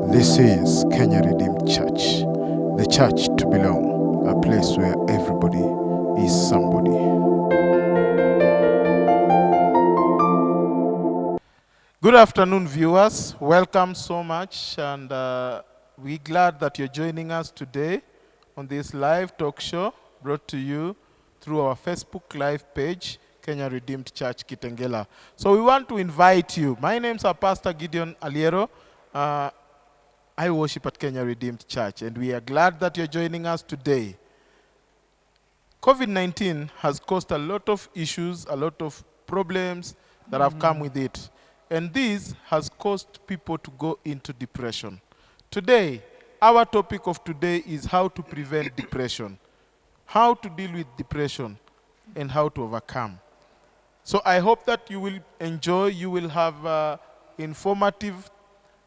This is Kenya Redeemed Church, the church to belong, a place where everybody is somebody. Good afternoon, viewers. Welcome so much, and we're glad that you're joining us today on this live talk show brought to you through our Facebook Live page, Kenya Redeemed Church Kitengela. So we want to invite you. My name's Pastor Gideon Aliero. I worship at Kenya Redeemed Church, and we are glad that you're joining us today. COVID-19 has caused a lot of issues, a lot of problems that have come with it. And this has caused people to go into depression. Today, our topic of today is how to prevent depression, how to deal with depression, and how to overcome. So I hope that you will enjoy, you will have informative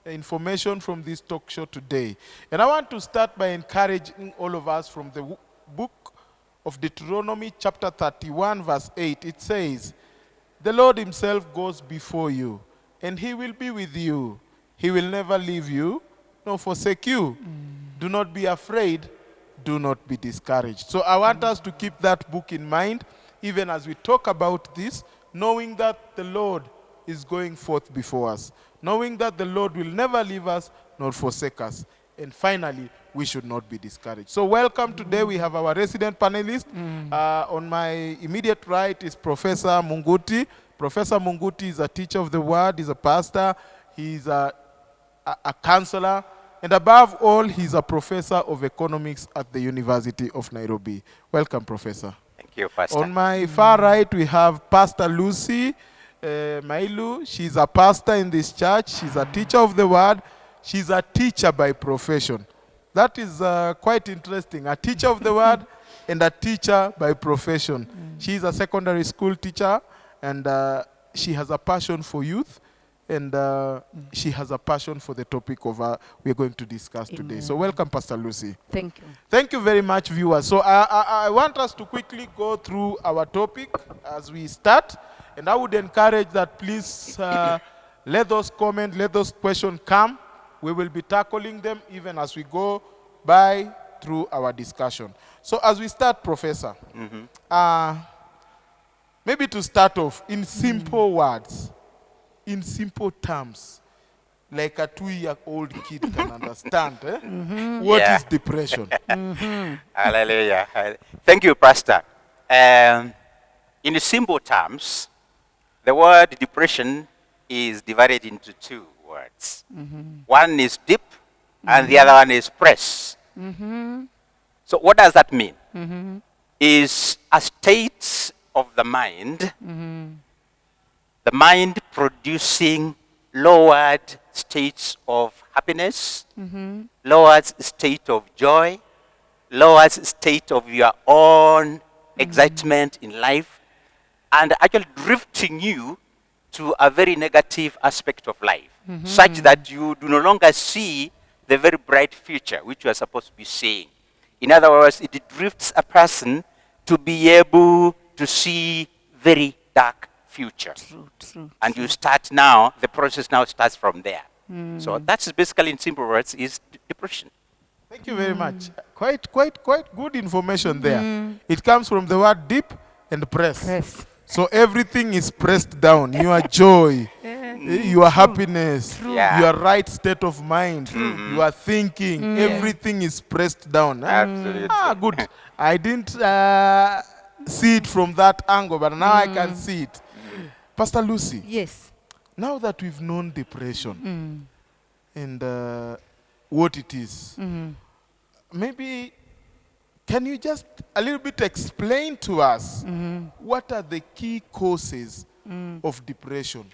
information from this talk show today. And I want to start by encouraging all of us from the book of Deuteronomy chapter 31 verse 8. It says, "The Lord himself goes before you, and he will be with you. He will never leave you nor forsake you. Do not be afraid. Do not be discouraged." So I want us to keep that book in mind, even as we talk about this, knowing that the Lord is going forth before us, knowing that the Lord will never leave us nor forsake us. And finally, we should not be discouraged. So welcome today. We have our resident panelist. On my immediate right is Professor Munguti. Professor Munguti is a teacher of the word, he's a pastor, he's a counselor, and above all, he's a professor of economics at the University of Nairobi. Welcome, Professor. Thank you, Pastor. On my far right, we have Pastor Lucy Mailu. She's a pastor in this church. She's a teacher of the word. She's a teacher by profession. That is quite interesting. A teacher of the word and a teacher by profession. She's a secondary school teacher, and she has a passion for youth, and she has a passion for the topic of we're going to discuss today. So welcome, Pastor Lucy. Thank you. Thank you very much, viewers. So I want us to quickly go through our topic as we start. And I would encourage that please let those comments, let those questions come. We will be tackling them even as we go by through our discussion. So as we start, Professor, maybe to start off, in simple words, in simple terms, like a 2-year-old kid can understand, what is depression? Hallelujah. Thank you, Pastor. In simple terms, the word depression is divided into two words. One is deep, and the other one is press. So what does that mean? Is a state of the mind producing lowered states of happiness, lowered state of joy, lowered state of your own excitement in life, and actually drifting you to a very negative aspect of life, such that you do no longer see the very bright future which you are supposed to be seeing. In other words, it drifts a person to be able to see very dark future. True. And you start now, the process now starts from there. So that's basically, in simple words, is depression. Thank you very much. Quite good information there. It comes from the word deep and press. Press. So everything is pressed down. Your joy, your happiness, your right state of mind, your thinking, everything is pressed down. Absolutely. Good. I didn't see it from that angle, but now I can see it. Pastor Lucy, Yes. now that we've known depression and what it is, maybe can you just a little bit explain to us what are the key causes of depression?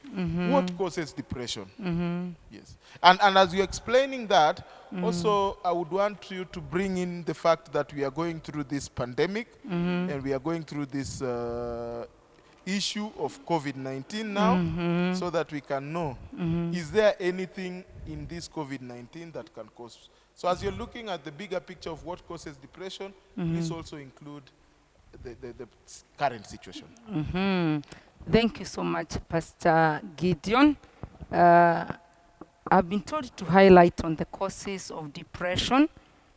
What causes depression? Yes. And as you're explaining that, also I would want you to bring in the fact that we are going through this pandemic and we are going through this issue of COVID-19 now, so that we can know, is there anything in this COVID-19 that can cause? So as you're looking at the bigger picture of what causes depression, please also include the current situation. Thank you so much, Pastor Gideon. I've been told to highlight on the causes of depression.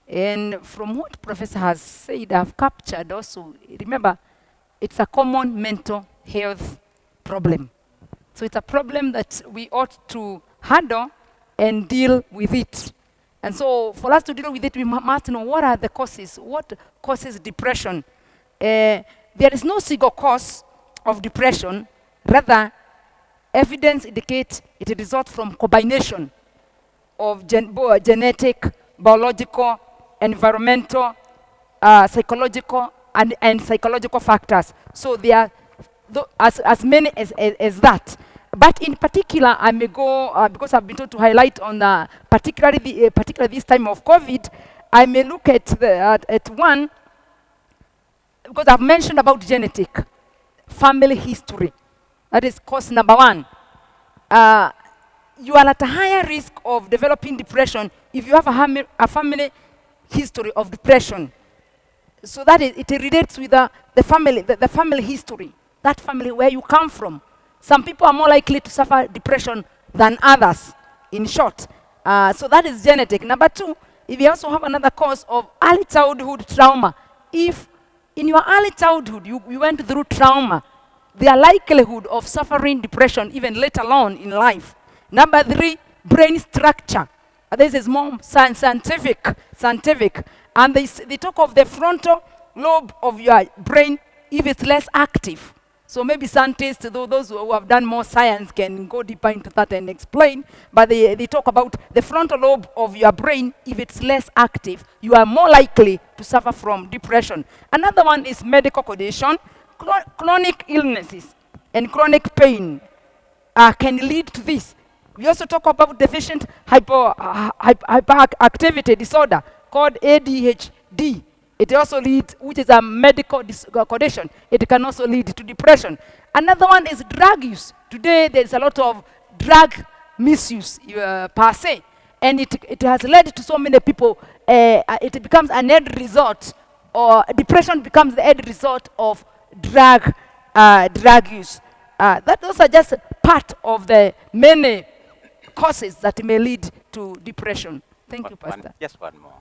And from what Professor has said, I've captured also, remember, it's a common mental health problem. So it's a problem that we ought to handle and deal with it. And so for us to deal with it, we must know what are the causes, what causes depression. There is no single cause of depression. Rather, evidence indicates it results from combination of genetic, biological, environmental, psychological, and psychological factors. So there are as many as that. But in particular, I may go, because I've been told to highlight on particularly this time of COVID, I may look at one, because I've mentioned about genetic, family history. That is cause number one. You are at a higher risk of developing depression if you have a family history of depression. So that it relates with the family history, that family where you come from. Some people are more likely to suffer depression than others, in short. So that is genetic. Number two, if you also have another cause of early childhood trauma, if in your early childhood you went through trauma, the likelihood of suffering depression even later on in life. Number three, brain structure. This is more scientific. And they talk of the frontal lobe of your brain if it's less active. So maybe scientists, those who have done more science, can go deeper into that and explain. But they talk about the frontal lobe of your brain. If it's less active, you are more likely to suffer from depression. Another one is medical condition. Chronic illnesses and chronic pain can lead to this. We also talk about deficient hyperactivity disorder called ADHD. It also leads, which is a medical condition. It can also lead to depression. Another one is drug use. Today, there's a lot of drug misuse per se. And it has led to so many people, it becomes an end result, or depression becomes the end result of drug use. Those are just part of the many causes that may lead to depression. Thank you, Pastor. Just one more.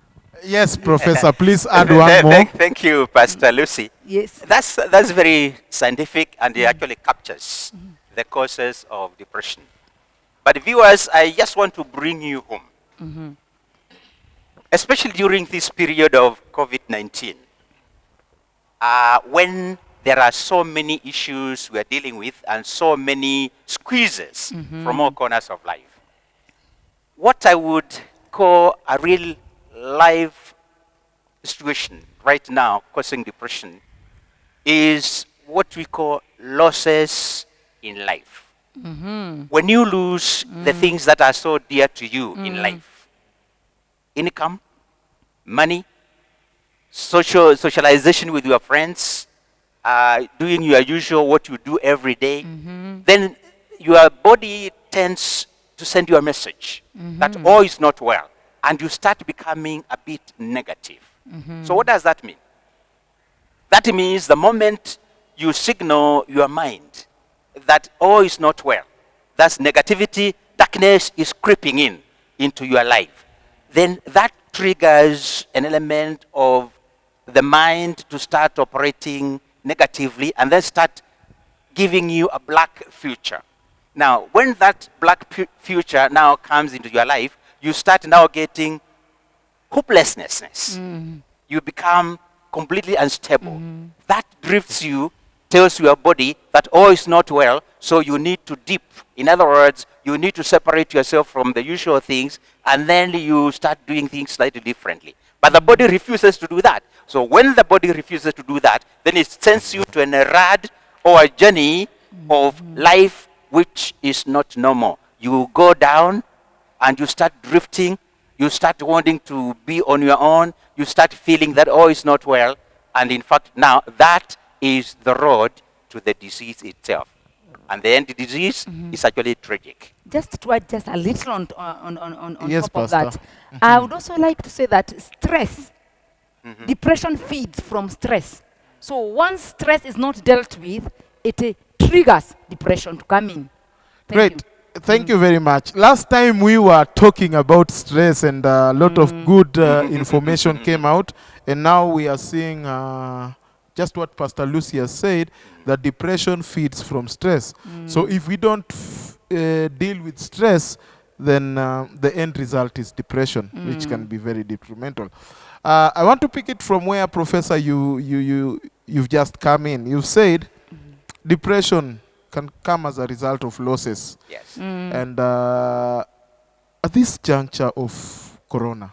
Yes, Professor, please add one more. Thank you, Pastor Lucy. Yes. That's very scientific, and it actually captures the causes of depression. But viewers, I just want to bring you home, especially during this period of COVID-19, when there are so many issues we are dealing with and so many squeezes from all corners of life. What I would call a real life situation right now causing depression is what we call losses in life. When you lose the things that are so dear to you in life, income, money, socialization with your friends, doing your usual what you do every day, then your body tends to send you a message that all is not well, and you start becoming a bit negative. So what does that mean? That means the moment you signal your mind that all is not well, that's negativity, darkness is creeping into your life, then that triggers an element of the mind to start operating negatively and then start giving you a black future. Now, when that black future now comes into your life, you start now getting hopelessness. You become completely unstable. That drifts you, tells your body that all is not well, so you need to dip. In other words, you need to separate yourself from the usual things, and then you start doing things slightly differently. But the body refuses to do that. So when the body refuses to do that, then it sends you to a rad or a journey of life which is not normal. You go down and you start drifting. You start wanting to be on your own. You start feeling that all is not well. And in fact, now that is the road to the disease itself. And the end disease is actually tragic. Just to add just a little on Yes, top of Pastor. that, I would also like to say that stress, depression feeds from stress. So once stress is not dealt with, it triggers depression to come in. Thank Great. you. Thank you very much. Last time we were talking about stress and a lot of good information came out, and now we are seeing just what Pastor Lucy has said, that depression feeds from stress. So if we don't deal with stress, then the end result is depression, which can be very detrimental. I want to pick it from where, Professor, you've just come in. You've said depression can come as a result of losses. Yes. And at this juncture of Corona,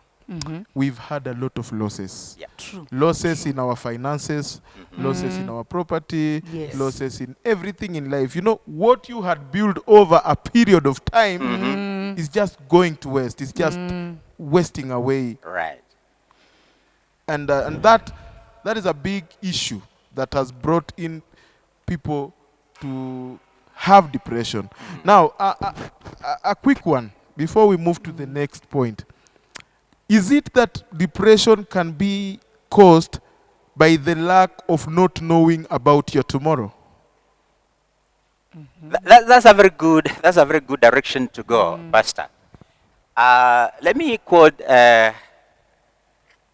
we've had a lot of losses. Yeah. True. Losses in our finances, losses in our property, Yes. losses in everything in life. You know, what you had built over a period of time is just going to waste. It's just wasting away. Right. And that is a big issue that has brought in people to have depression. Now, a quick one before we move to the next point. Is it that depression can be caused by the lack of not knowing about your tomorrow? That's a very good. That's a very good direction to go, Pastor. Let me quote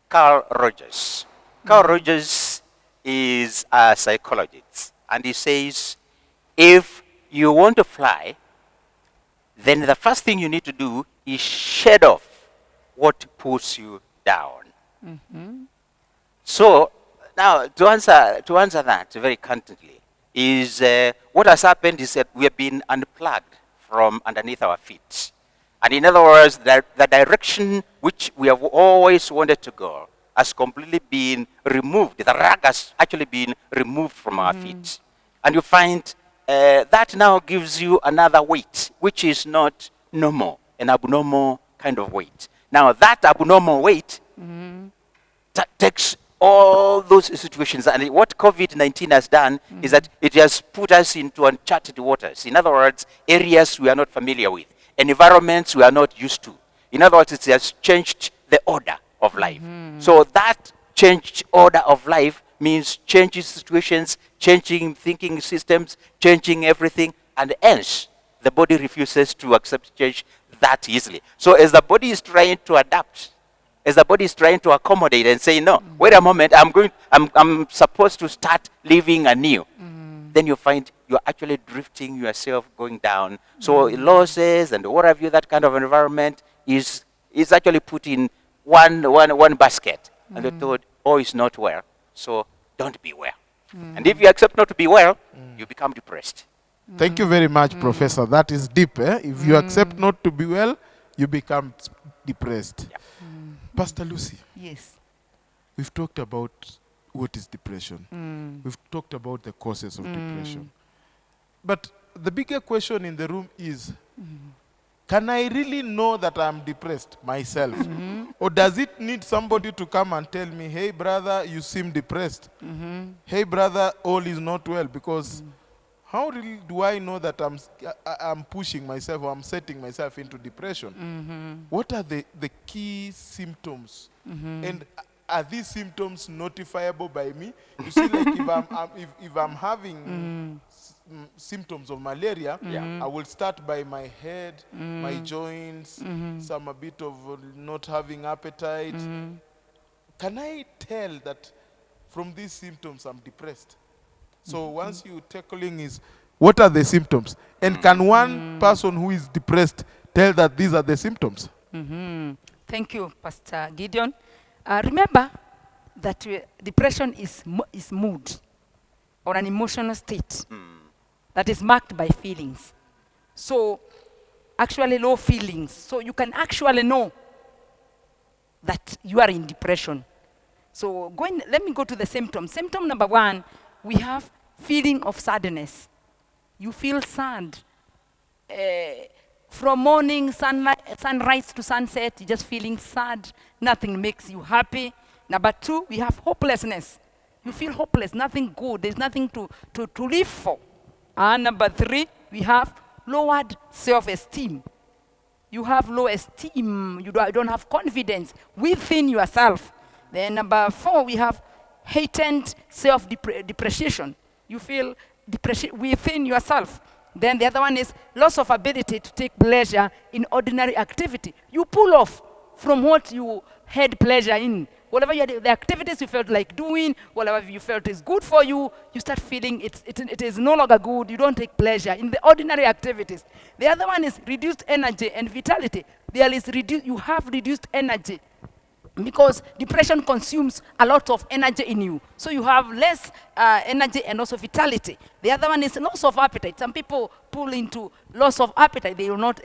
Carl Rogers. Carl Rogers is a psychologist, and he says, if you want to fly, then the first thing you need to do is shed off what pulls you down. So now, to answer that very candidly, is what has happened is that we have been unplugged from underneath our feet. And in other words, the direction which we have always wanted to go has completely been removed. The rug has actually been removed from our feet. And you find that now gives you another weight, which is not normal, an abnormal kind of weight. Now, that abnormal weight takes all those situations. And what COVID-19 has done is that it has put us into uncharted waters. In other words, areas we are not familiar with, environments we are not used to. In other words, it has changed the order of life. So that changed order of life means changing situations, changing thinking systems, changing everything, and hence the body refuses to accept change that easily. So as the body is trying to adapt, as the body is trying to accommodate and say, no, wait a moment, I'm supposed to start living anew. Then you find you're actually drifting yourself going down. So losses and what have you, that kind of environment is actually put in one basket. And the third, oh, it's not well, so don't be well. And if you accept not to be well, you become depressed. Thank you very much, Professor. That is deep. If you accept not to be well, you become depressed. Yeah. Pastor Lucy, Yes. we've talked about what is depression. We've talked about the causes of depression. But the bigger question in the room is, can I really know that I'm depressed myself? Or does it need somebody to come and tell me, hey, brother, you seem depressed. Hey, brother, all is not well. Because how really do I know that I'm pushing myself or I'm setting myself into depression? What are the key symptoms? And are these symptoms notifiable by me? You see, like if I'm having symptoms of malaria, I will start by my head, my joints, some a bit of not having appetite. Can I tell that from these symptoms I'm depressed? So once you tackling is, what are the symptoms? And can one person who is depressed tell that these are the symptoms? Thank you, Pastor Gideon. Remember that depression is mood or an emotional state that is marked by feelings. So actually low feelings. So you can actually know that you are in depression. So let me go to the symptoms. Symptom number 1, we have feeling of sadness. You feel sad. From morning, sunrise to sunset, you're just feeling sad. Nothing makes you happy. Number 2, we have hopelessness. You feel hopeless, nothing good. There's nothing to live for. And number 3, we have lowered self-esteem. You have low esteem. You don't have confidence within yourself. Then number 4, we have heightened self-depreciation. You feel depression within yourself. Then the other one is loss of ability to take pleasure in ordinary activity. You pull off from what you had pleasure in. Whatever you had, the activities you felt like doing, whatever you felt is good for you, you start feeling it is no longer good. You don't take pleasure in the ordinary activities. The other one is reduced energy and vitality. You have reduced energy because depression consumes a lot of energy in you. So you have less energy and also vitality. The other one is loss of appetite. Some people pull into loss of appetite. They will not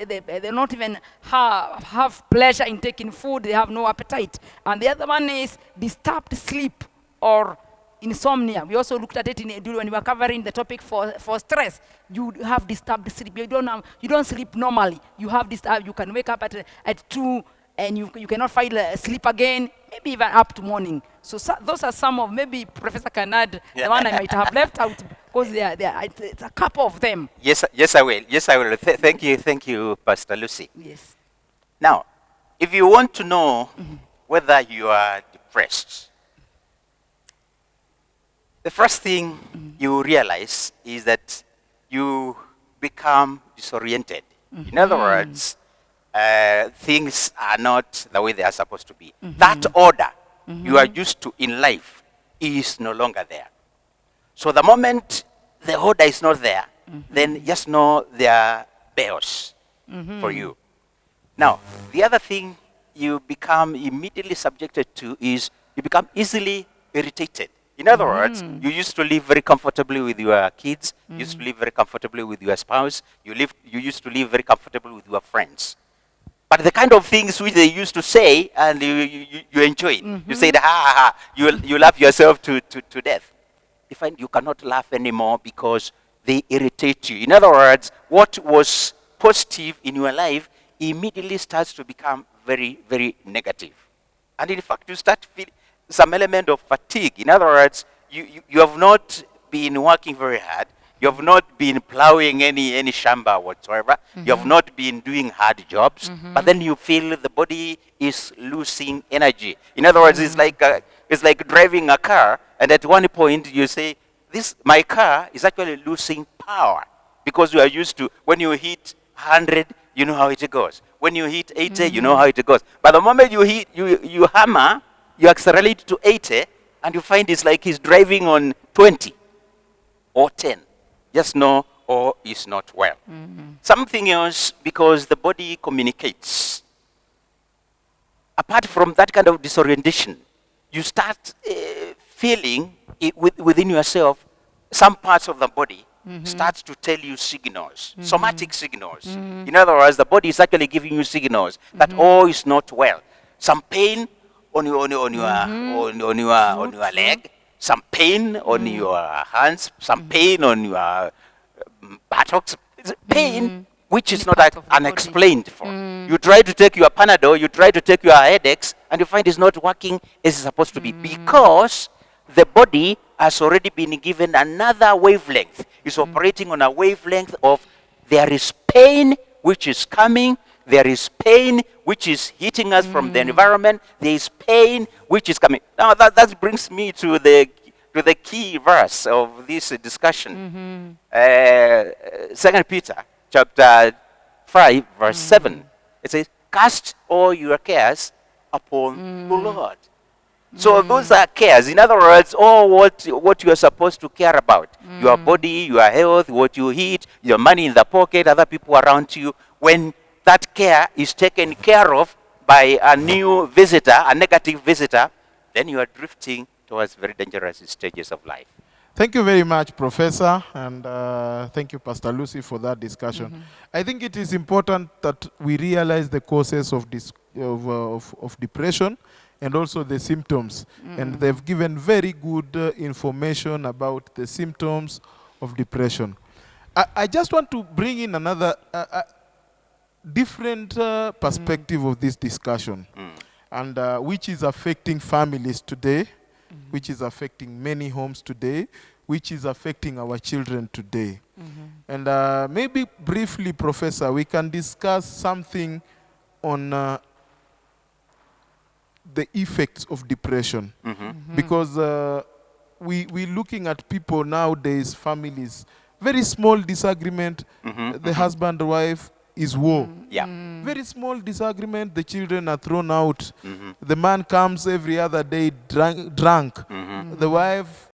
even have pleasure in taking food. They have no appetite. And the other one is disturbed sleep or insomnia. We also looked at it when we were covering the topic for stress. You have disturbed sleep. You don't sleep normally. You have you can wake up at 2 and you cannot find sleep again, maybe even up to morning. So those are some of, maybe Professor can add, the one I might have left out, because it's a couple of them. Yes, I will. Yes, I will. Thank you, Pastor Lucy. Yes. Now, if you want to know whether you are depressed, the first thing you realize is that you become disoriented. In other words, things are not the way they are supposed to be. That order you are used to in life is no longer there. So the moment the order is not there, then just know there are bells for you. Now, the other thing you become immediately subjected to is you become easily irritated. In other words, you used to live very comfortably with your kids, you used to live very comfortably with your spouse, you used to live very comfortably with your friends. But the kind of things which they used to say, and you enjoy it. You say, ha, ha, ha, you laugh yourself to death. You find you cannot laugh anymore because they irritate you. In other words, what was positive in your life immediately starts to become very, very negative. And in fact, you start feeling some element of fatigue. In other words, you have not been working very hard. You have not been plowing any shamba whatsoever. You have not been doing hard jobs. But then you feel the body is losing energy. In other words, it's like driving a car, and at one point you say, my car is actually losing power, because you are used to, when you hit 100, you know how it goes. When you hit 80, you know how it goes. But the moment you hammer, you accelerate to 80, and you find it's like he's driving on 20 or 10. Just know all is not well. Something else, because the body communicates. Apart from that kind of disorientation, you start feeling within yourself, some parts of the body starts to tell you signals, somatic signals. In other words, the body is actually giving you signals that all is not well. Some pain on your leg, some pain on your hands, some pain on your buttocks, pain which is not unexplained for. You try to take your Panadol, you try to take your headaches, and you find it's not working as it's supposed to be, because the body has already been given another wavelength. It's operating on a wavelength of there is pain which is coming, there is pain which is hitting us from the environment, there is pain which is coming. Now that brings me to the key verse of this discussion. 2 Peter chapter 5 verse 7. It says, cast all your cares upon the Lord. So those are cares. In other words, all what you are supposed to care about. Your body, your health, what you eat, your money in the pocket, other people around you. When that care is taken care of by a new visitor, a negative visitor, then you are drifting towards very dangerous stages of life. Thank you very much, Professor, and thank you, Pastor Lucy, for that discussion. I think it is important that we realize the causes of depression and also the symptoms. And they've given very good information about the symptoms of depression. I just want to bring in another different perspective of this discussion, and which is affecting families today, which is affecting many homes today, which is affecting our children today. And maybe briefly, Professor, we can discuss something on the effects of depression. Because we're looking at people nowadays, families, Very small disagreement, the husband, wife, is war. Yeah. Very small disagreement, the children are thrown out. The man comes every other day drunk. The wife